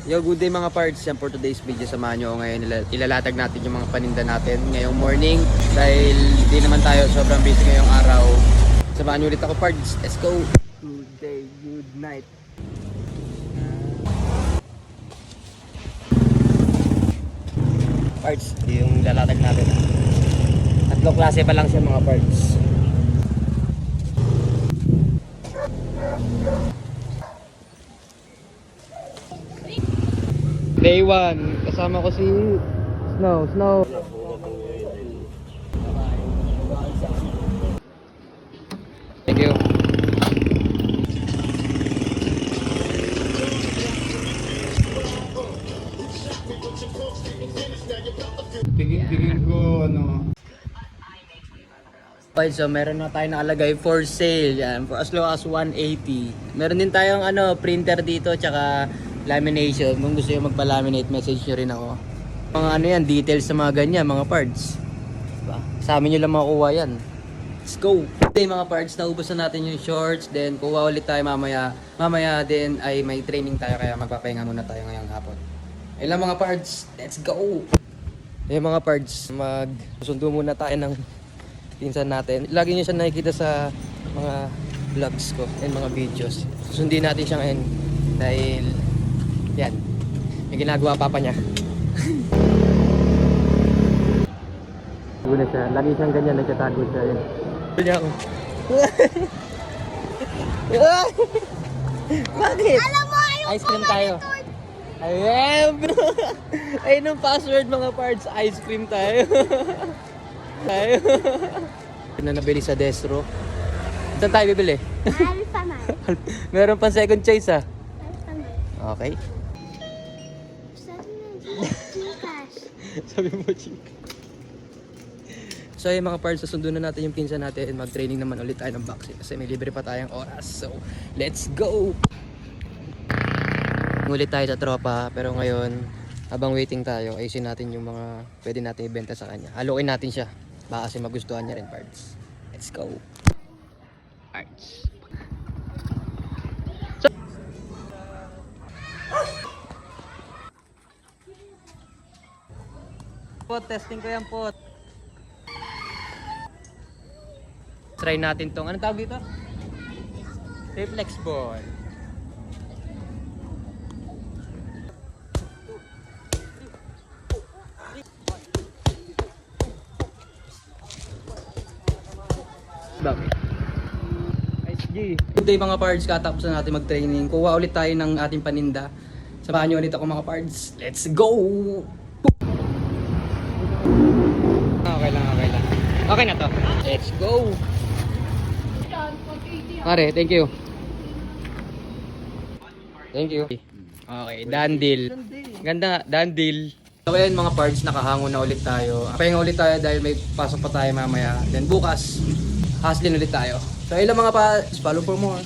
Yo, good day mga parts. Yan for today's video. Samahan nyo ako ngayon. Ilalatag natin yung mga paninda natin ngayong morning. Dahil hindi naman tayo sobrang busy ngayong araw. Samahan nyo ulit ako parts. Let's go! Good day, good night. Parts, yung lalatag natin. Tatlong klase pa lang siya mga parts. Day 1, kasama ko si Snow. Thank you. Tingin ko ano. Okay, so meron na tayo nakalagay for sale yan, for as low as 180. Meron din tayong printer dito tsaka lamination. Kung gusto nyo magpa-laminate, message nyo rin ako. Mga details sa mga ganyan, mga parts. Diba? Sa amin nyo lang makukuha yan. Let's go! Okay mga parts, naubos na natin yung shorts. Then kuha ulit tayo mamaya. Mamaya din ay may training tayo kaya magpapahinga muna tayo ngayong hapon. Ayun lang mga parts, let's go! Ayun mga parts, magsusundo muna tayo ng pinsan natin. Lagi nyo siya nakikita sa mga vlogs ko and mga videos. Susundin natin siya ngayon dahil yan, may ginagawa papa niya. Tago na siya. Lagi siyang ganyan, nagtatago siya. Yan. Niya ako. Bakit? Alam mo, ayaw Ice cream tayo. Ayan bro. Ayun ang password mga parts. Ice cream tayo. Na nabili sa Destro. Saan tayo bibili? Alpha man. Meron pang second choice ah. Alpha man. Okay. Sabi mo, Gcash. Sabi mo, chika. So yung mga parts, susundo na natin yung pinsan natin. Mag-training naman ulit tayo ng boxing kasi may libre pa tayong oras. So, let's go! Ulit tayo sa tropa, pero ngayon, habang waiting tayo, ayusin natin yung mga pwede natin ibenta sa kanya. Halukin natin siya. Baka kasi magustuhan niya rin parts. Let's go! Parts. Pot, testing ko yan pot. Try natin tong, anong tawag dito? Reflex ball. Bakit? SG. Good day mga pards, katapos na natin mag-training. Kuha ulit tayo ng ating paninda. Samahan nyo ulit ako mga pards. Let's go! Okay lang. Okay na to. Let's go! Pare, thank you. Thank you. Okay, done deal. Ganda, done deal. So ayun mga parts, nakahango na ulit tayo. Pahinga ulit tayo dahil may pasok pa tayo mamaya. Then bukas, hustlin ulit tayo. So ayun lang mga parts, follow for more.